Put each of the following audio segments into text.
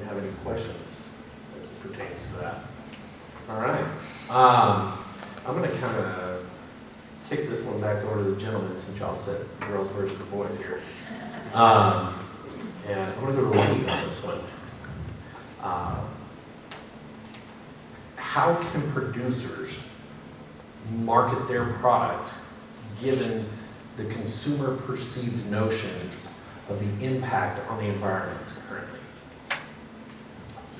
Have any questions as it pertains to that? All right. I'm going to kind of kick this one back over to the gentlemen since y'all said girls versus boys here. And I'm going to go to Lee on this one. How can producers market their product given the consumer perceived notions of the impact on the environment currently?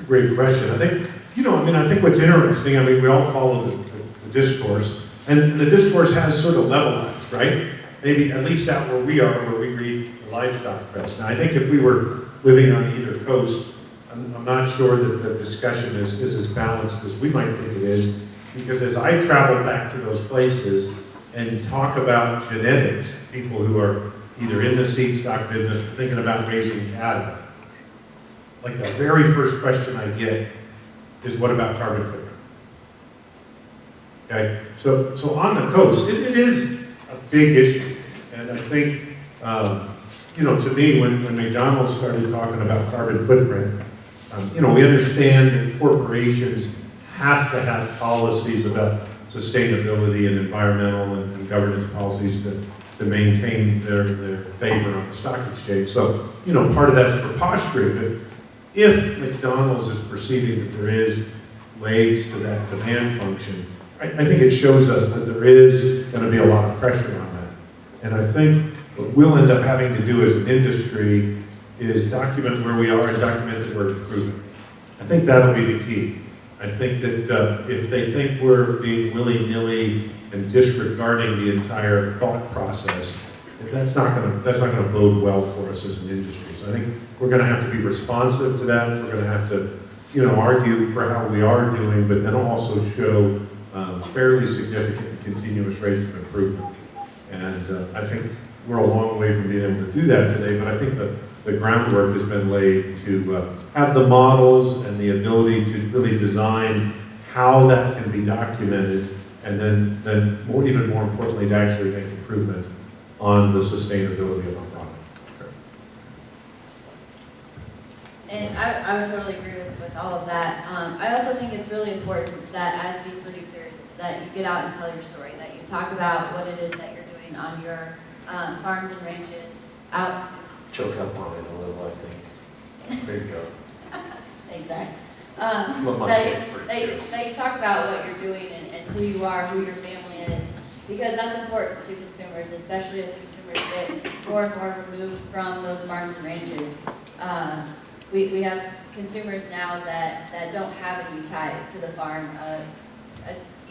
Great question. I think, I think what's interesting, we all follow the discourse, and the discourse has sort of levelized, right? Maybe at least out where we are, where we read the livestock press. Now, I think if we were living on either coast, I'm not sure that the discussion is as balanced as we might think it is, because as I travel back to those places and talk about genetics, people who are either in the seed stock business or thinking about raising cattle, like the very first question I get is, what about carbon footprint? Okay, so on the coast, it is a big issue. And I think, to me, when McDonald's started talking about carbon footprint, we understand that corporations have to have policies about sustainability and environmental and governance policies to maintain their favor on the stock exchange. So, part of that's for posturing, but if McDonald's is perceiving that there is legs to that demand function, I think it shows us that there is going to be a lot of pressure on that. And I think what we'll end up having to do as an industry is document where we are and document that we're improving. I think that'll be the key. I think that if they think we're being willy-nilly and disregarding the entire thought process, that's not going to bode well for us as an industry. So I think we're going to have to be responsive to that. We're going to have to, argue for how we are doing, but then also show fairly significant and continuous rates of improvement. And I think we're a long way from being able to do that today, but I think the groundwork has been laid to have the models and the ability to really design how that can be documented, and then even more importantly, to actually make improvement on the sustainability of our product. Sure. And I would totally agree with all of that. I also think it's really important that as beef producers, that you get out and tell your story, that you talk about what it is that you're doing on your farms and ranches out. Choke up on it a little, I think. There you go. Exactly. That you talk about what you're doing and who you are, who your family is, because that's important to consumers, especially as consumers get more and more removed from those farms and ranches. We have consumers now that don't have any tie to the farm.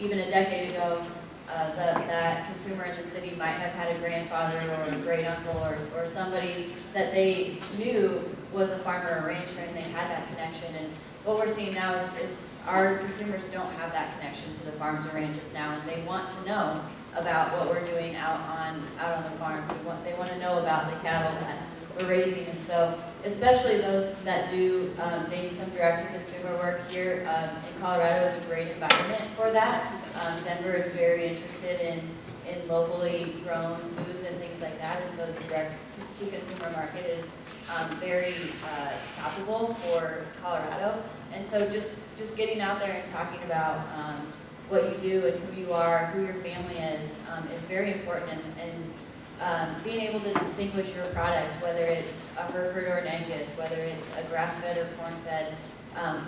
Even a decade ago, that consumer in the city might have had a grandfather or a great uncle or somebody that they knew was a farmer or rancher, and they had that connection. And what we're seeing now is our consumers don't have that connection to the farms or ranches now, and they want to know about what we're doing out on the farm. They want to know about the cattle that we're raising. And so, especially those that do maybe some direct-to-consumer work here in Colorado is a great environment for that. Denver is very interested in locally grown foods and things like that, and so the direct-to-consumer market is very topical for Colorado. And so just getting out there and talking about what you do and who you are, who your family is very important, and being able to distinguish your product, whether it's a Hereford or an Angus, whether it's a grass-fed or corn-fed,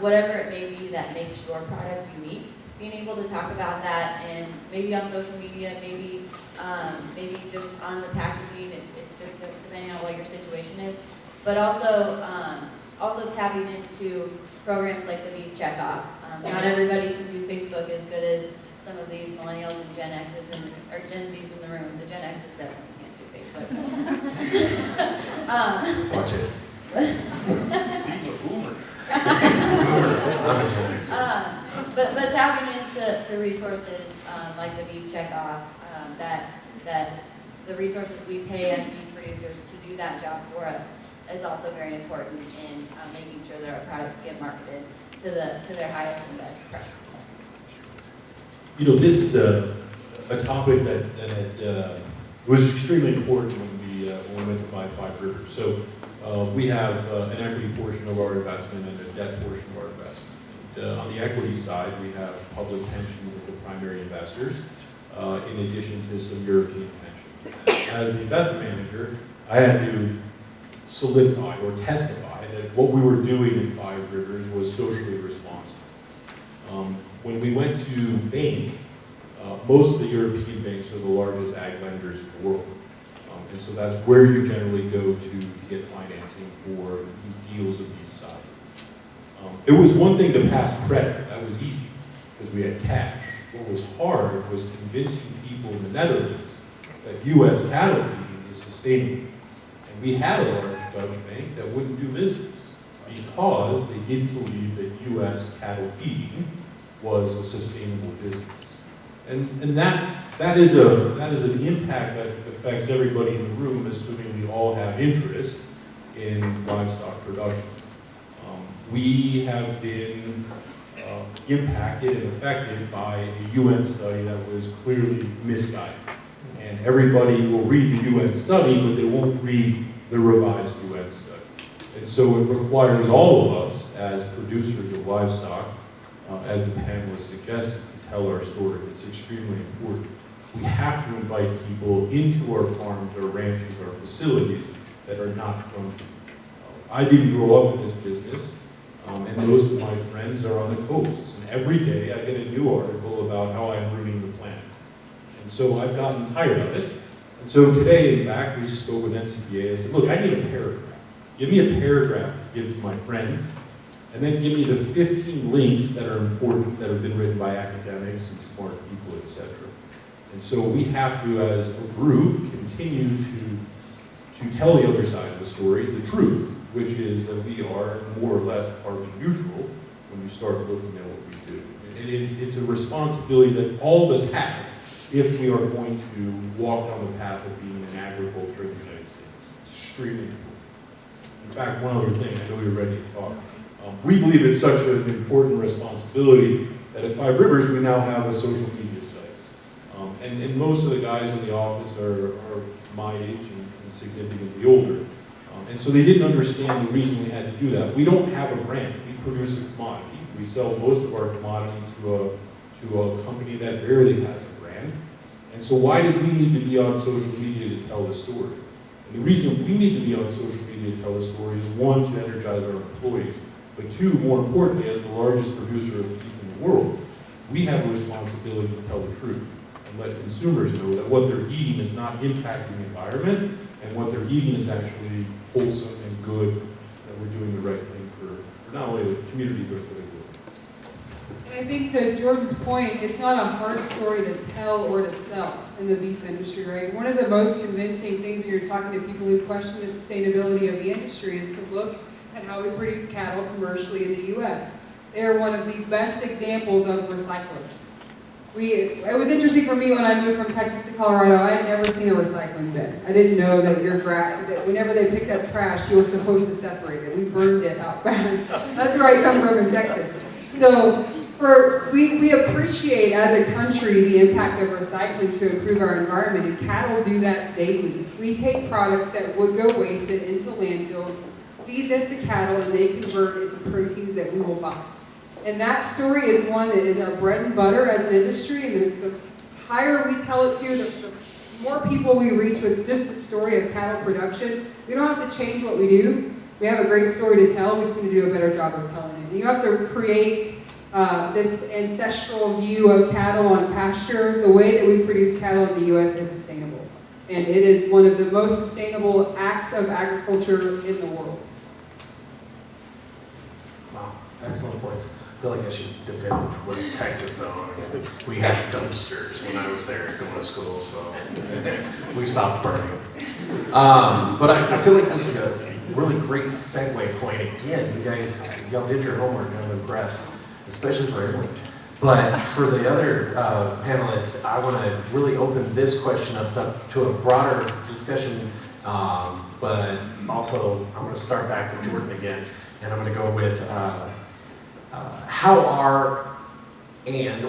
whatever it may be that makes your product unique, being able to talk about that, and maybe on social media, maybe just on the packaging, depending on what your situation is, but also tapping into programs like the Beef Checkoff. Not everybody can do Facebook as good as some of these millennials and Gen X's or Gen Z's in the room. The Gen X's definitely can't do Facebook. Watch it. He's a boomer. I'm a Gen X. But tapping into resources like the Beef Checkoff, that the resources we pay as beef producers to do that job for us is also very important in making sure that our products get marketed to their highest and best price. This is a topic that was extremely important when we went to buy Five Rivers. So we have an equity portion of our investment and a debt portion of our investment. On the equity side, we have public pensions as the primary investors, in addition to some European pensions. As the investment manager, I had to solidify or testify that what we were doing in Five Rivers was socially responsible. When we went to bank, most of the European banks are the largest ag lenders in the world. And so that's where you generally go to get financing for these deals of these sizes. It was one thing to pass credit, that was easy, because we had cash. What was hard was convincing people in the Netherlands that U.S. cattle feeding is sustainable. And we had a large Dutch bank that wouldn't do business because they didn't believe that U.S. cattle feeding was a sustainable business. And that is an impact that affects everybody in the room, assuming we all have interest in livestock production. We have been impacted and affected by a UN study that was clearly misguided. And everybody will read the UN study, but they won't read the revised UN study. And so it requires all of us as producers of livestock, as the panelists suggested, to tell our story. It's extremely important. We have to invite people into our farms, our ranches, our facilities that are not from here. I didn't grow up in this business, and most of my friends are on the coasts. And every day I get a new article about how I'm ruining the planet. And so I've gotten tired of it. And so today, in fact, we spoke with NCBA. I said, look, I need a paragraph. Give me a paragraph to give to my friends, and then give me the 15 links that are important, that have been written by academics and smart people, etc. And so we have to, as a group, continue to tell the other side of the story, the truth, which is that we are more or less carbon neutral when you start looking at what we do. And it's a responsibility that all of us have if we are going to walk down the path of being in agriculture in the United States. It's extremely important. In fact, one other thing, I know you're ready to talk. We believe it's such an important responsibility that at Five Rivers we now have a social media site. And most of the guys in the office are my age and significantly older. And so they didn't understand the reason we had to do that. We don't have a brand. We produce a commodity. We sell most of our commodity to a company that barely has a brand. And so why did we need to be on social media to tell the story? And the reason we need to be on social media to tell the story is, one, to energize our employees, but two, more importantly, as the largest producer of beef in the world, we have a responsibility to tell the truth and let consumers know that what they're eating is not impacting the environment, and what they're eating is actually wholesome and good, that we're doing the right thing for not only the community, but for the world. And I think to Jordan's point, it's not a hard story to tell or to sell in the beef industry, right? One of the most convincing things when you're talking to people who question the sustainability of the industry is to look at how we produce cattle commercially in the U.S. They are one of the best examples of recyclers. It was interesting for me when I moved from Texas to Colorado. I had never seen a recycling bin. I didn't know that that whenever they picked up trash, you were supposed to separate it. We burned it out back. That's where I come from in Texas. So we appreciate as a country the impact of recycling to improve our environment, and cattle do that daily. We take products that would go wasted into landfills, feed them to cattle, and they convert into proteins that we will buy. And that story is one that is our bread and butter as an industry, and the higher we tell it to, the more people we reach with just the story of cattle production. We don't have to change what we do. We have a great story to tell, we just need to do a better job of telling it. And you have to create this ancestral view of cattle on pasture. The way that we produce cattle in the U.S. is sustainable. And it is one of the most sustainable acts of agriculture in the world. Wow, excellent points. I feel like I should defend West Texas though. I mean, we had dumpsters when I was there going to school, so we stopped burning. But I feel like this is a really great segue point. Again, y'all did your homework, and I'm impressed, especially for Emily. But for the other panelists, I want to really open this question up to a broader discussion. But also, I'm going to start back with Jordan again, and I'm going to go with how are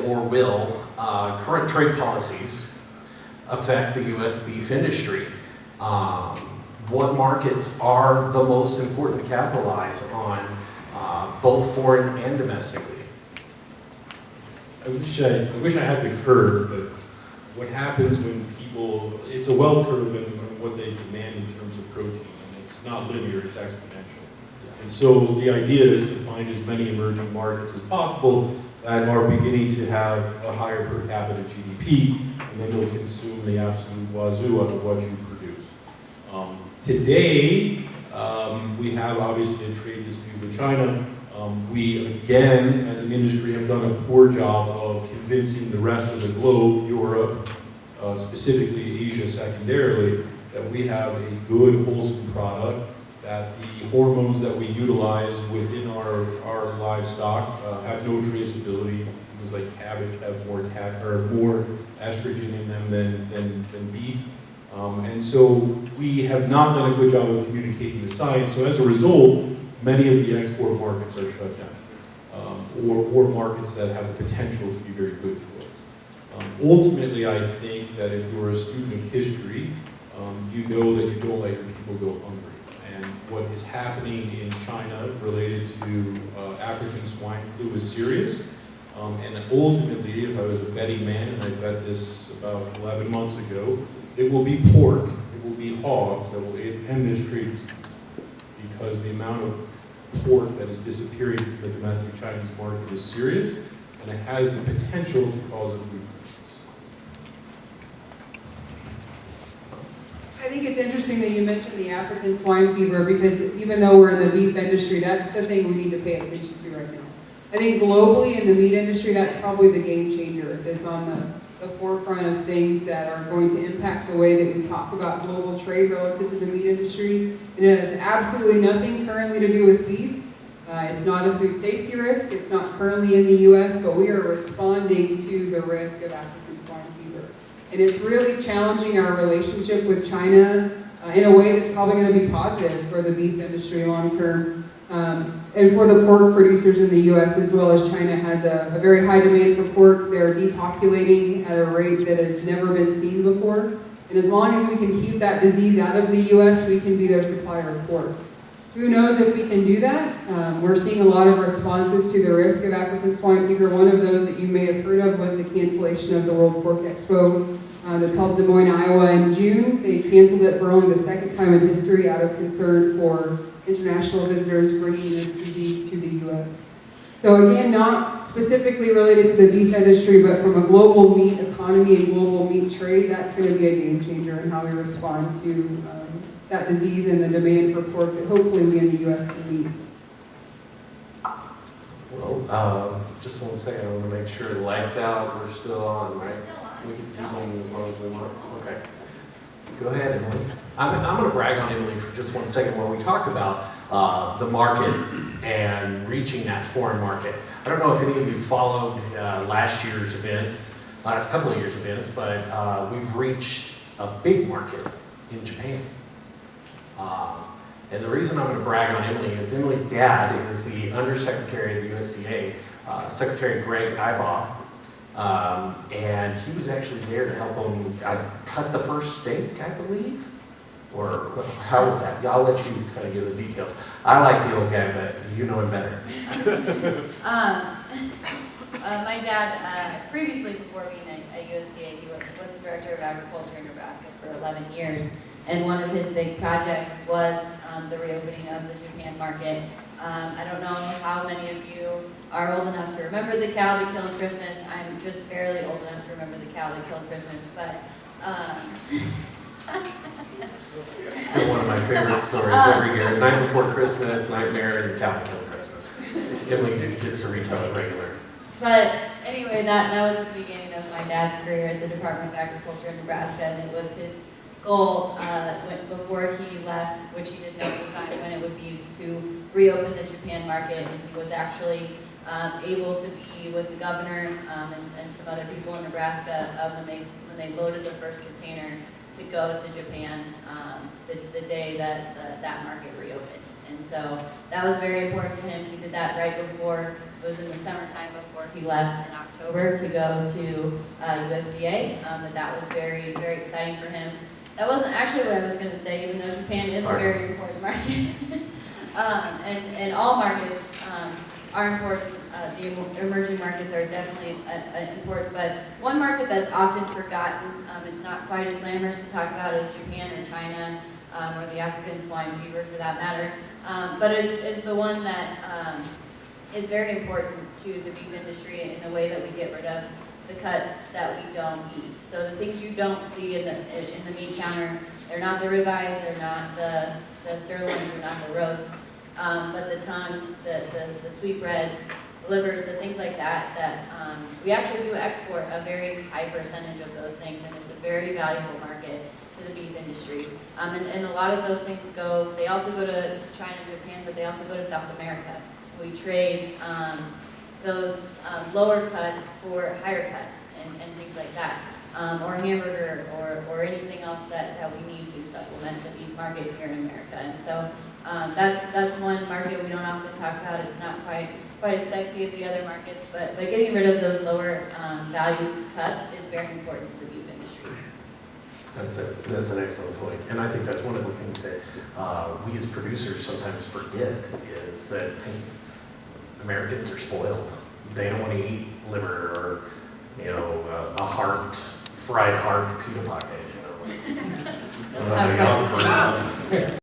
or will current trade policies affect the U.S. beef industry? what markets are the most important to capitalize on, both foreign and domestically. I wish I had the curve, but what happens when people, it's a wealth curve and what they demand in terms of protein, and it's not linear, it's exponential. And so the idea is to find as many emerging markets as possible that are beginning to have a higher per capita GDP, and then you'll consume the absolute wazoo out of what you produce. Today, we have obviously a trade dispute with China. We, again, as an industry, have done a poor job of convincing the rest of the globe, Europe, specifically Asia secondarily, that we have a good, wholesome product, that the hormones that we utilize within our livestock have no traceability. Things like cabbage have more estrogen in them than beef. And so we have not done a good job of communicating the science. So as a result, many of the export markets are shut down, or markets that have the potential to be very good to us. Ultimately, I think that if you're a student of history, you know that you don't let your people go hungry. And what is happening in China related to African swine flu is serious. And ultimately, if I was a betting man, and I bet this about 11 months ago, it will be pork, it will be hogs that will end this trade dispute, because the amount of pork that is disappearing from the domestic Chinese market is serious, and it has the potential to cause a food crisis. I think it's interesting that you mentioned the African swine fever, because even though we're in the beef industry, that's the thing we need to pay attention to right now. I think globally in the meat industry, that's probably the game changer that's on the forefront of things that are going to impact the way that we talk about global trade relative to the meat industry. And it has absolutely nothing currently to do with beef. It's not a food safety risk. It's not currently in the U.S., but we are responding to the risk of African swine fever. And it's really challenging our relationship with China in a way that's probably going to be positive for the beef industry long term. And for the pork producers in the U.S. as well, as China has a very high demand for pork. They're depopulating at a rate that has never been seen before. And as long as we can keep that disease out of the U.S., we can be their supplier of pork. Who knows if we can do that? We're seeing a lot of responses to the risk of African swine fever. One of those that you may have heard of was the cancellation of the World Pork Expo that's held in Des Moines, Iowa in June. They canceled it for only the second time in history out of concern for international visitors bringing this disease to the U.S. So again, not specifically related to the beef industry, but from a global meat economy and global meat trade, that's going to be a game changer in how we respond to that disease and the demand for pork that hopefully we in the U.S. can meet. Well, just one second, I want to make sure the light's out, we're still on, right? We get to keep going as long as we want. Okay. Go ahead, Emily. I'm going to brag on Emily for just 1 second while we talk about the market and reaching that foreign market. I don't know if any of you followed last couple of years' events, but we've reached a big market in Japan. And the reason I'm going to brag on Emily is Emily's dad is the Undersecretary of the USDA, Secretary Greg Ibaugh. And he was actually there to help him cut the first steak, I believe? Or how was that? I'll let you kind of give the details. I like the old guy, but you know him better. My dad, previously before being at USDA, he was the Director of Agriculture in Nebraska for 11 years. And one of his big projects was the reopening of the Japan market. I don't know how many of you are old enough to remember the cow that killed Christmas. I'm just barely old enough to remember the cow that killed Christmas, but Still one of my favorite stories every year. Night before Christmas, Nightmare, and Cow that Killed Christmas. Emily gets to retell it regular. But anyway, that was the beginning of my dad's career at the Department of Agriculture in Nebraska, and it was his goal before he left, which he didn't know at the time, when it would be to reopen the Japan market. And he was actually able to be with the governor and some other people in Nebraska when they loaded the first container to go to Japan the day that that market reopened. And so that was very important to him. He did that right before, it was in the summertime before he left in October to go to USDA. But that was very, very exciting for him. That wasn't actually what I was gonna say, even though Japan is a Sorry. very important market. And all markets, are important, the emerging markets are definitely important, but one market that's often forgotten, it's not quite as glamorous to talk about as Japan or China, or the African swine fever for that matter, but is the one that, is very important to the beef industry in the way that we get rid of the cuts that we don't eat. So the things you don't see in the meat counter, they're not the ribeyes, they're not the sirloins, they're not the roasts, but the tongues, the sweetbreads, livers, the things like that, we actually do export a very high percentage of those things, and it's a very valuable market to the beef industry. And a lot of those things go, they also go to China, Japan, but they also go to South America. We trade those lower cuts for higher cuts and things like that, or hamburger or anything else that we need to supplement the beef market here in America. And so that's one market we don't often talk about. It's not quite as sexy as the other markets, but getting rid of those lower value cuts is very important to the beef industry. That's an excellent point. And I think that's one of the things that we as producers sometimes forget is that Americans are spoiled. They don't want to eat liver or, a fried heart pita pocket, Let's talk about